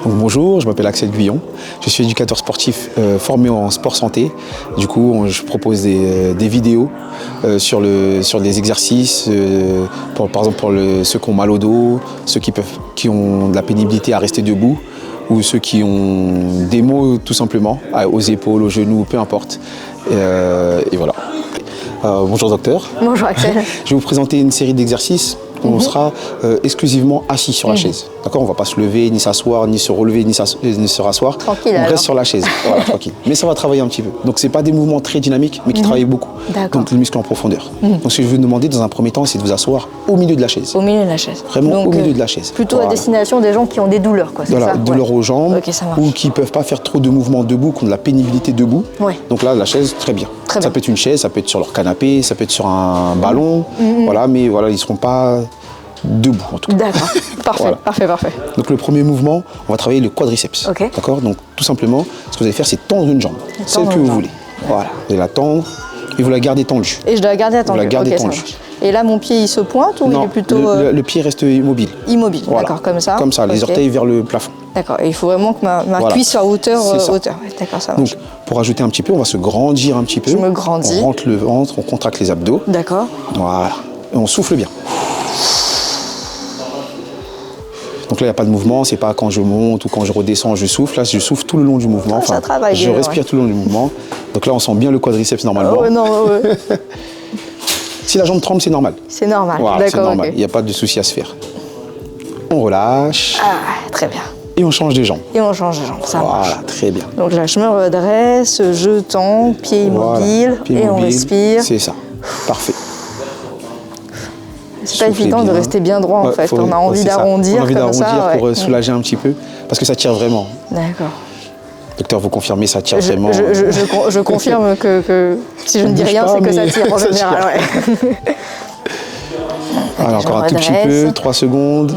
Donc, bonjour, je m'appelle Axel Guyon, je suis éducateur sportif formé en sport santé. Du coup, je propose des vidéos sur les exercices, par exemple pour ceux qui ont mal au dos, ceux qui ont de la pénibilité à rester debout, ou ceux qui ont des maux tout simplement, aux épaules, aux genoux, peu importe. Et voilà. Bonjour docteur. Bonjour Axel. Je vais vous présenter une série d'exercices où on sera exclusivement assis sur la chaise. D'accord, on ne va pas se lever, ni s'asseoir, ni se relever, ni se rasseoir. Tranquille, on alors. reste sur la chaise, voilà, tranquille. Mais ça va travailler un petit peu. Donc ce n'est pas des mouvements très dynamiques, mais qui travaillent beaucoup. Donc les muscles en profondeur. Donc ce que je vais vous demander dans un premier temps, c'est de vous asseoir au milieu de la chaise. Au milieu de la chaise. Vraiment donc, au milieu de la chaise. Plutôt Voilà. à destination des gens qui ont des douleurs, quoi. Voilà, ça douleurs aux jambes, Ok, ça marche. ou qui ne peuvent pas faire trop de mouvements debout, qui ont de la pénibilité debout. Ouais. Donc là, la chaise, très bien. Très Ça bien. peut être une chaise, ça peut être sur leur canapé, ça peut être sur un ballon. Voilà, mais voilà, ils ne seront pas debout en tout cas. D'accord. Parfait, Voilà. parfait. Donc le premier mouvement, on va travailler le quadriceps. Ok. D'accord. Donc tout simplement, ce que vous allez faire, c'est tendre une jambe, celle que une vous jambe. voulez. Voilà, vous allez la tendre et vous la gardez tendue. Et je dois la garder attendue. Vous la gardez Ok, ça tendue. marche. Et là, mon pied, il se pointe ou il est plutôt le pied reste immobile. immobile. Voilà. D'accord, comme ça. Comme ça, les Ok. orteils vers le plafond. D'accord. Et il faut vraiment que ma Voilà. cuisse soit à hauteur. C'est ça. Ouais, d'accord, ça marche. Donc pour ajouter un petit peu, on va se grandir un petit peu. Je me grandis. On rentre le ventre, on contracte les abdos. D'accord. Voilà. Et on souffle bien. Donc là, il n'y a pas de mouvement, c'est pas quand je monte ou quand je redescends, je souffle. Là, je souffle tout le long du mouvement. Ah, ça travaille je bien, respire ouais. tout le long du mouvement. Donc là, on sent bien le quadriceps normalement. Oh, non, ouais. Si la jambe tremble, c'est normal. C'est normal. Voilà, c'est D'accord, normal. ok. Il n'y a pas de souci à se faire. On relâche Ah, très bien. et on change de jambe. Et on change de jambe, ça marche. Voilà, très bien. Donc là, je me redresse, je tends, pied immobile, Voilà. Pied et on immobile. respire. C'est ça. Parfait. C'est pas Soufflez évident de bien. rester bien droit en Ouais, fait. faut- On a envie c'est ça. d'arrondir On a envie comme ça. d'arrondir pour ouais. soulager un petit peu parce que ça tire vraiment. D'accord. Docteur, vous confirmez, ça tire Je, vraiment. je confirme que si je ne dis bouge rien, pas, c'est que ça mais tire en ça général. Ouais. Allez, je encore un tout petit redresse. peu, 3 secondes.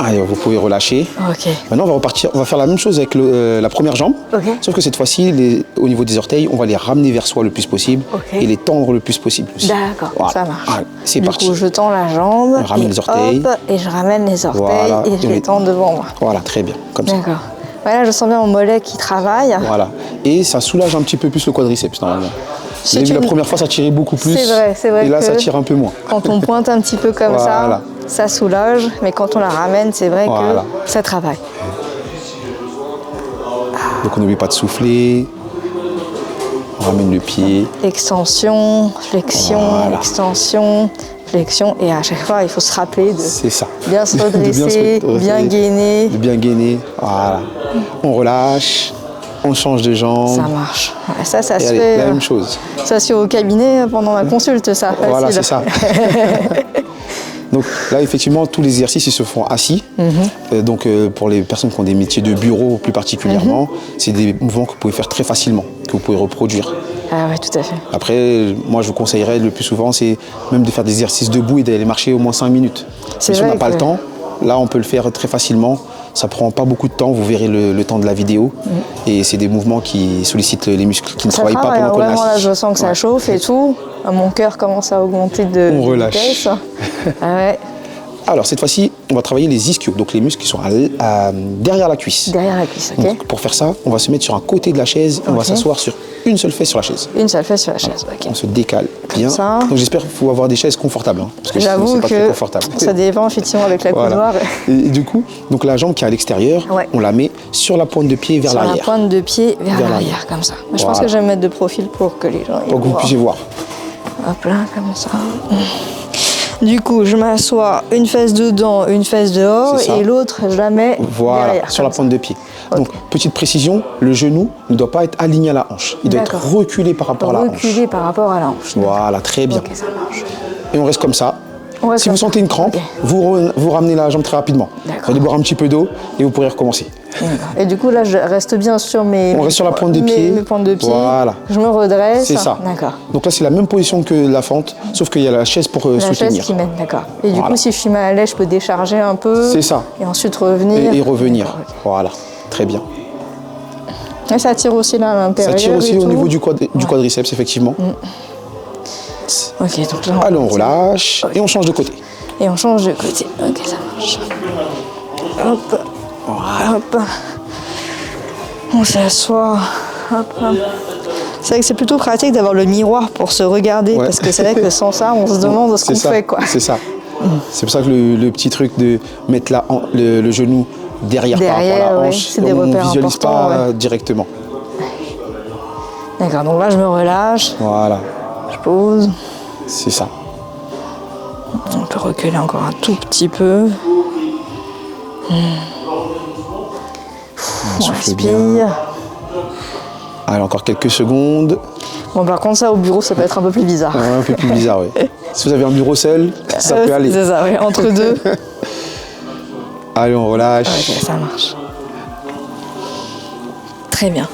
Allez, vous pouvez relâcher. Ok. Maintenant, on va repartir. On va faire la même chose avec la première jambe. Ok. Sauf que cette fois-ci, au niveau des orteils, on va les ramener vers soi le plus possible Ok. et les tendre le plus possible aussi. D'accord, Voilà. ça marche. Allez, c'est Du parti. coup, je tends la jambe. On ramène et les orteils. hop, et je ramène les orteils Voilà. et je Et les les- tends devant moi. Voilà, très bien, comme ça. D'accord. Voilà, je sens bien mon mollet qui travaille. Voilà. Et ça soulage un petit peu plus le quadriceps normalement. C'est La une- première fois, ça tirait beaucoup plus. C'est vrai Et là, que- ça tire un peu moins. Quand on pointe un petit peu comme Voilà. ça soulage. Mais quand on la ramène, c'est vrai Voilà. que ça travaille. Donc on n'oublie pas de souffler. On ramène le pied. Extension, flexion, Voilà. extension, flexion. Et à chaque fois, il faut se rappeler de C'est ça. bien se De redresser, bien gainer. De bien gainer. Voilà. On relâche. On change de jambe. Ça marche. Ouais, ça Et se allez, fait. la même chose. Ça se fait au cabinet pendant ma consulte, ça. Voilà, facile. c'est ça. Donc là, effectivement, tous les exercices ils se font assis. Donc pour les personnes qui ont des métiers de bureau plus particulièrement, c'est des mouvements que vous pouvez faire très facilement, que vous pouvez reproduire. Ah ouais, tout à fait. Après, moi, je vous conseillerais le plus souvent, c'est même de faire des exercices debout et d'aller marcher au moins 5 minutes. C'est Si on vrai n'a pas que- le temps, là, on peut le faire très facilement. Ça prend pas beaucoup de temps, vous verrez le temps de la vidéo. Et c'est des mouvements qui sollicitent les muscles qui ne Ça travaillent pas travaille, pendant qu'on est vraiment, là, assis. je sens que ça Ouais. chauffe et tout. Mon cœur commence à augmenter de On relâche. vitesse. Ah ouais, Alors, cette fois-ci, on va travailler les ischios, donc les muscles qui sont derrière la cuisse. derrière la cuisse, ok. Donc, pour faire ça, on va se mettre sur un côté de la chaise et on va Ok. s'asseoir sur une seule fesse sur la chaise. Une seule fesse sur la chaise, ok. On se décale bien. ça. Donc j'espère qu'il faut avoir des chaises confortables. Hein, parce que sinon, J'avoue c'est pas très que confortable. ça dépend effectivement avec la Voilà. coudoir. Et du coup, donc la jambe qui est à l'extérieur, Ouais. on la met sur la pointe de pied vers Sur la l'arrière. pointe de pied vers Vers l'arrière, l'arrière. comme ça. Moi, je pense Voilà. que je vais me mettre de profil pour que les gens Pour que vous voient. puissiez voir. Hop là, comme ça. Du coup, je m'assois une fesse dedans, une fesse dehors, C'est ça. et l'autre, je la mets Voilà, derrière. sur la comme pointe de pied. Donc, petite précision, le genou ne doit pas être aligné à la hanche. Il doit être D'accord. reculé par rapport à la hanche. Reculer par rapport à la hanche. Voilà, très bien. Ok, ça marche. Et on reste comme ça. On reste Si vous comme ça. sentez une crampe, Ok. vous ramenez la jambe très rapidement. D'accord. Vous allez boire un petit peu d'eau et vous pourrez recommencer. Et du coup, là, je reste bien sur mes... On reste sur la pointe des pieds. Mes pointes de pied. Voilà. Je me redresse. C'est ça. D'accord. Donc là, c'est la même position que la fente, sauf qu'il y a la chaise pour La chaise soutenir. qui mène, d'accord. Et du Voilà. coup, si je suis mal à l'aise, je peux décharger un peu. C'est ça. Et ensuite revenir. Et revenir. D'accord, ok. Voilà, très bien. Et ça tire aussi là à Ça l'intérieur. tire aussi et au tout. niveau du quadriceps, effectivement. Ok, donc là, Allez, on relâche et on change de côté. Et on change de côté. Ok, ça marche. Hop. Hop. On s'assoit. Hop. C'est vrai que c'est plutôt pratique d'avoir le miroir pour se regarder, Ouais. parce que c'est vrai que sans ça, on se demande ce qu'on fait, quoi. C'est ça. C'est pour ça que le petit truc de mettre le genou derrière par rapport à la ouais, hanche, c'est des on ne repères visualise importants, pas directement. D'accord, donc là, je me relâche, Voilà, je pose. c'est ça. On peut reculer encore un tout petit peu. On souffle bien. respire. Allez, encore quelques secondes. Bon, par contre, ça, au bureau, ça peut être un peu plus bizarre. Ouais, un peu plus bizarre, oui. Si vous avez un bureau seul, ça peut aller. C'est ça, oui, entre deux. Allez, on relâche. Ok, ça marche. Très bien.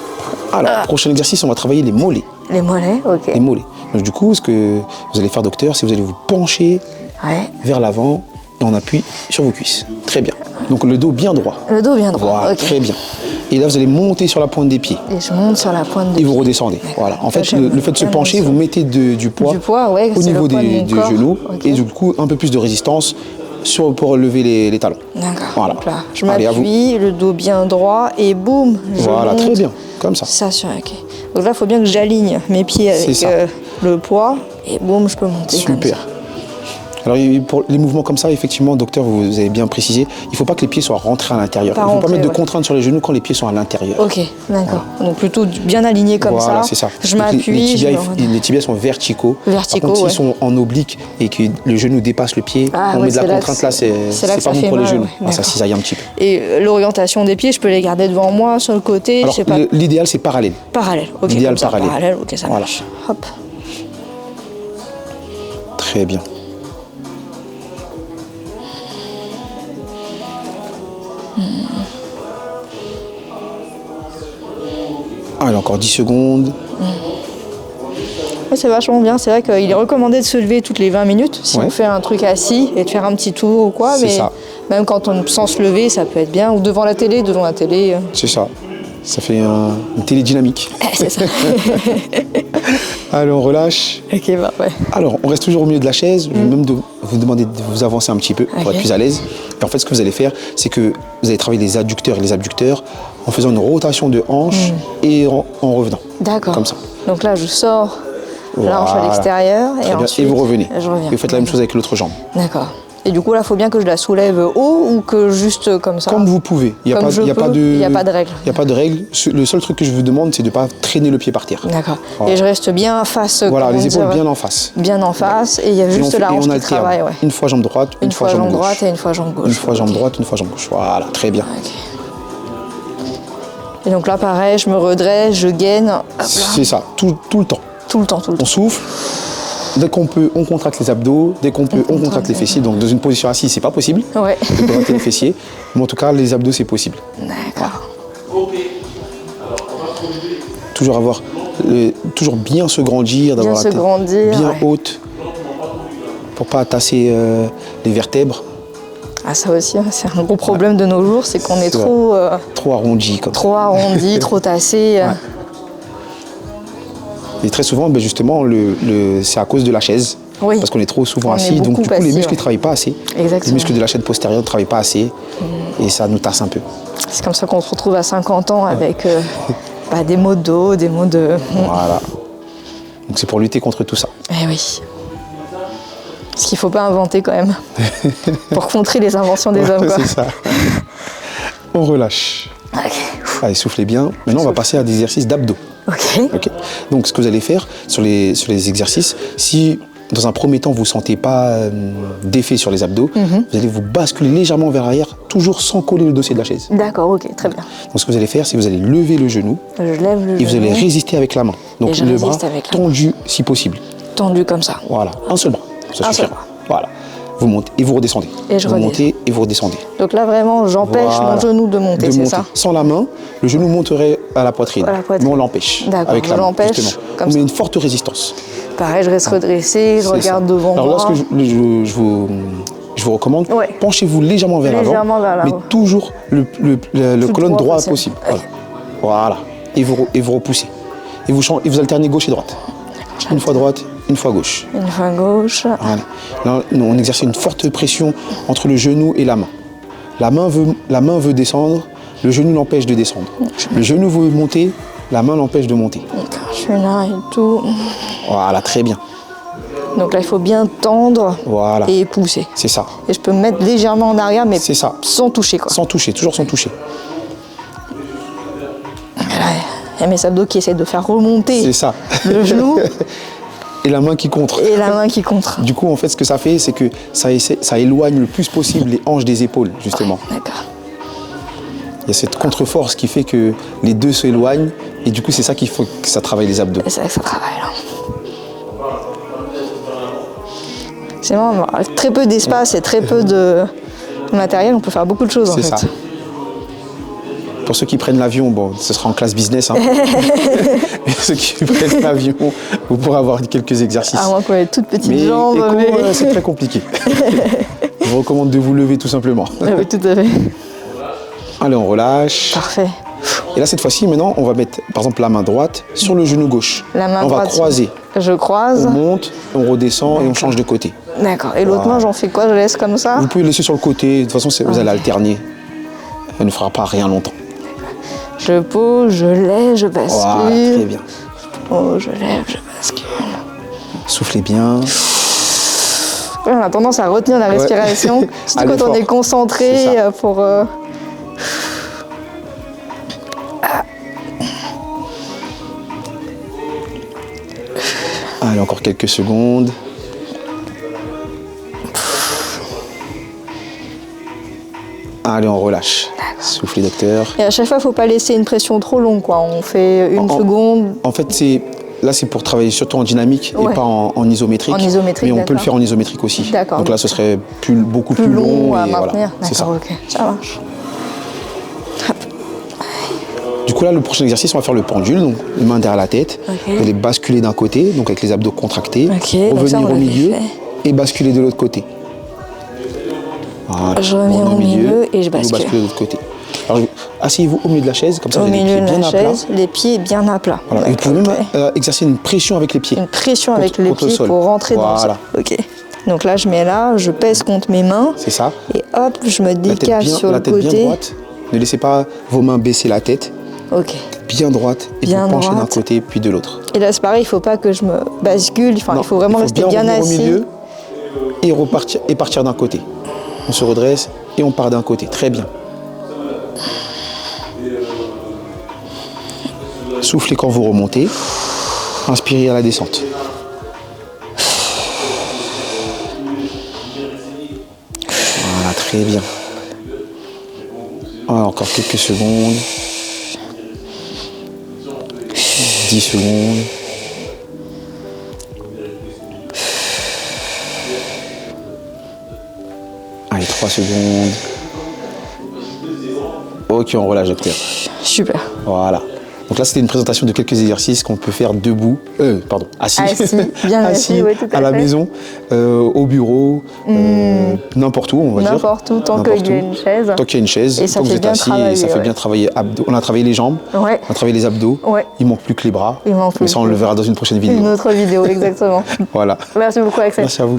Alors, prochain exercice, on va travailler les mollets. Les mollets, ok. Les mollets. Donc, du coup, ce que vous allez faire, docteur, c'est que vous allez vous pencher Ouais. vers l'avant et on appuie sur vos cuisses. Très bien. Donc, le dos bien droit. Le dos bien droit, Voilà, ok. très bien. Et là, vous allez monter sur la pointe des pieds Et je monte sur la pointe des et vous pieds. redescendez. Voilà. En fait, Ça, le fait de se j'aime pencher, bien vous mettez du poids, Du poids, ouais, au c'est le niveau poids de mon des corps. genoux Ok. et du coup, un peu plus de résistance pour lever les talons. D'accord. Voilà. Donc là, je Allez, à vous. m'appuie, le dos bien droit et boum, je Voilà, monte. très bien. Comme ça. Ça sur ok. Donc là, il faut bien que j'aligne mes pieds avec ça. le poids et boum, je peux monter comme Super. ça. Alors, pour les mouvements comme ça, effectivement, docteur, vous avez bien précisé, il ne faut pas que les pieds soient rentrés à l'intérieur. Pas Il ne faut pas rentrés, mettre de ouais. contraintes sur les genoux quand les pieds sont à l'intérieur. Ok, d'accord. Donc plutôt bien aligné comme Voilà, ça. c'est ça. Je Donc, m'appuie. les tibias sont verticaux. Verticaux, Par contre, s'ils ouais. sont en oblique et que le genou dépasse le pied, Ah, on ouais, met de la c'est là que contrainte là, c'est là c'est que pas ça bon fait pour les mal, genoux. ouais. Ah, ça D'accord. cisaille un petit peu. Et l'orientation des pieds, je peux les garder devant moi, sur le côté, Alors, je sais pas. l'idéal, c'est parallèle. Parallèle, ok. L'idéal comme ça, parallèle. ok, ça Voilà. marche. Hop. Très bien. Allez, encore 10 secondes. Ouais, c'est vachement bien. C'est vrai qu'il est recommandé de se lever toutes les 20 minutes si Ouais. on fait un truc assis et de faire un petit tour ou quoi. C'est Mais ça. même quand on sans se lever, ça peut être bien. Ou devant la télé, C'est ça. Ça fait une télé dynamique. C'est ça. Allez, on relâche. Ok, parfait. Alors, on reste toujours au milieu de la chaise. Je vais même vous demander de vous avancer un petit peu pour Ok. être plus à l'aise. Et en fait, ce que vous allez faire, c'est que vous allez travailler les adducteurs et les abducteurs en faisant une rotation de hanche et en revenant. D'accord. Comme ça. Donc là, je sors la hanche à Voilà. l'extérieur Très et bien. ensuite Et vous revenez. je reviens. Et vous faites la même chose avec l'autre jambe. D'accord. Et du coup, là, il faut bien que je la soulève haut ou que juste comme ça. Comme vous pouvez. Il n'y a, Comme pas- je il y a peux, pas de il y a pas de règle. Il n'y a pas de règle. Le seul truc que je vous demande, c'est de ne pas traîner le pied par terre. D'accord. Voilà. Et je reste bien face. Voilà, comment les épaules dire, bien en face. bien en face et il y a Et juste la et hanche qui alterne. travaille. Ouais. Une fois jambe droite, Une fois jambe gauche. droite et une fois jambe gauche. Une fois jambe Ok. droite, une fois jambe gauche. Voilà, très bien. Ok. Et donc là, pareil, je me redresse, je gaine. Hop là. C'est ça, tout le temps. Tout le temps, tout le On temps. souffle. Dès qu'on peut, on contracte les abdos. Dès qu'on peut, on contracte les fessiers. Donc, dans une position assise, c'est pas possible Ouais. de contracter les fessiers. Mais en tout cas, les abdos, c'est possible. D'accord. Toujours toujours bien se grandir, d'avoir se la tête grandir, bien ouais. haute pour pas tasser les vertèbres. Ah, ça aussi, hein, c'est un gros problème de nos jours, c'est qu'on est C'est trop arrondi comme ça. trop arrondi, trop tassé. Et très souvent, ben justement, c'est à cause de la chaise. Oui. Parce qu'on est trop souvent On est assis. Donc, beaucoup du coup, les assis, muscles ne ouais. travaillent pas assez. Exactement. Les muscles de la chaîne postérieure ne travaillent pas assez. Et ça nous tasse un peu. C'est comme ça qu'on se retrouve à 50 ans avec des maux de dos, des maux de... Voilà. Donc, c'est pour lutter contre tout ça. Eh oui. Ce qu'il ne faut pas inventer quand même. Pour contrer les inventions des hommes, quoi. C'est ça. On relâche. Ok. Allez, soufflez bien. Maintenant, on va passer à des exercices d'abdos. Ok. Ok. Donc, ce que vous allez faire sur les exercices, si dans un premier temps vous ne sentez pas d'effet sur les abdos, vous allez vous basculer légèrement vers l'arrière, toujours sans coller le dossier de la chaise. D'accord, ok, très bien. Donc, ce que vous allez faire, c'est que vous allez lever le genou Je lève le et vous genou, allez résister avec la main. Donc, Et je le bras résiste avec la main. tendu si possible. tendu comme ça. Voilà, un seul bras. Ça Un suffira. seul bras. Voilà. Vous montez et vous redescendez. Et je vous redescends. montez et vous redescendez. Donc là, vraiment, j'empêche Voilà. mon genou de monter, c'est ça? Sans la main, le genou monterait à la poitrine. À la poitrine. Mais on l'empêche. D'accord, Avec je la main, l'empêche justement. comme On met ça. une forte résistance. Pareil, je reste redressée, je C'est regarde ça. devant Alors, moi. lorsque je vous recommande, Ouais. penchez-vous légèrement vers l'avant, Légèrement vers l'avant. mais toujours le colonne droit droit possible. possible. Voilà. Et vous repoussez. Et vous alternez gauche et droite. Une fois droite, une fois gauche. Une fois gauche. Voilà. Là, on exerce une forte pression entre le genou et la main. La main veut descendre, le genou l'empêche de descendre. Le genou veut monter, la main l'empêche de monter. D'accord, je suis là et tout. Voilà, très bien. Donc là, il faut bien tendre Voilà. et pousser. C'est ça. Et je peux me mettre légèrement en arrière, mais C'est ça. sans toucher, quoi. Sans toucher, toujours sans toucher. Et là, il y a mes abdos qui essaient de faire remonter C'est ça. le genou Et la main qui contre. et la main qui contre. Du coup, en fait, ce que ça fait, c'est que ça éloigne le plus possible les hanches des épaules, justement. D'accord. Il y a cette contre-force qui fait que les deux s'éloignent. Et du coup, c'est ça qu'il faut que ça travaille les abdos. Et c'est vrai que ça travaille, là. C'est vraiment avec très peu d'espace et très peu de matériel, on peut faire beaucoup de choses, en C'est fait. ça. Pour ceux qui prennent l'avion, bon, ce sera en classe business. Hein. Et ceux qui prennent l'avion, vous pourrez avoir quelques exercices. À moins qu'on ait toutes petites Mais jambes. écho, Mais... c'est très compliqué. Je vous recommande de vous lever tout simplement. Oui, tout à fait. Allez, on relâche. Parfait. Et là, cette fois-ci, maintenant, on va mettre, par exemple, la main droite sur le genou gauche. La main on droite. va croiser. Je croise. On monte, on redescend et on change de côté. D'accord. Et l'autre main, j'en fais quoi? Je laisse comme ça? Vous pouvez le laisser sur le côté. De toute façon, vous allez alterner. Elle ne fera pas rien longtemps. Je pose, je lève, je bascule. Voilà, très bien. Oh, je lève, je bascule. Soufflez bien. Ouais, on a tendance à retenir la respiration, surtout quand on est concentré C'est ça. pour... Allez, encore quelques secondes. Allez, on relâche. Soufflez, docteur. Et à chaque fois, il ne faut pas laisser une pression trop longue, quoi. On fait une seconde. En fait, là, c'est pour travailler surtout en dynamique et pas en isométrique. En isométrique, mais on peut le d'accord. faire en isométrique aussi. D'accord. Donc là, ce serait beaucoup plus long. à et maintenir. voilà, c'est ça. D'accord, ok. Ça marche. Du coup, là, le prochain exercice, on va faire le pendule. Donc, les mains derrière la tête. Ok. Vous allez basculer d'un côté, donc avec les abdos contractés. Ok, donc Revenir ça, on au l'avait milieu fait. et basculer de l'autre côté. Voilà. Je reviens au milieu et je Vous bascule. basculez de l'autre côté. Alors, asseyez-vous au milieu de la chaise, comme ça, Au vous avez les milieu pieds de bien la à plat. chaise, les pieds bien à plat. Voilà. Et vous pouvez même exercer une pression avec les pieds. Une pression avec les contre le pieds sol. pour rentrer dans le sol. Voilà. Ok. Donc là, je mets là, je pèse contre mes mains. C'est ça. Et hop, je me La tête décale bien, sur la le tête bien côté. droite. Ne laissez pas vos mains baisser la tête. Ok. Bien droite et Bien vous penchez d'un droite. côté puis de l'autre. Et là, c'est pareil, il ne faut pas que je me bascule. Enfin, Non, il faut vraiment rester bien revenir assis. au milieu et partir d'un côté. On se redresse et on part d'un côté. Très bien. Soufflez quand vous remontez. Inspirez à la descente. Voilà, très bien. Voilà, encore quelques secondes. 10 secondes. Allez, 3 secondes. Ok, on relâche, docteur. Super. Voilà. Donc là, c'était une présentation de quelques exercices qu'on peut faire debout, assis, Assis, bien assis, oui, tout à à la fait. maison, au bureau, n'importe où, on va dire. N'importe où, tant N'importe qu'il y a où. une chaise. Tant qu'il y a une chaise, Et ça tant que vous fait êtes bien assis, et travailler, ça fait ouais. bien travailler abdos. On a travaillé les jambes, Ouais. on a travaillé les abdos. Ouais. Il manque plus que les bras. Il manque Mais plus ça, on que- le verra dans une prochaine vidéo. Une autre vidéo, exactement. Voilà. Merci beaucoup, Axel. Merci à vous.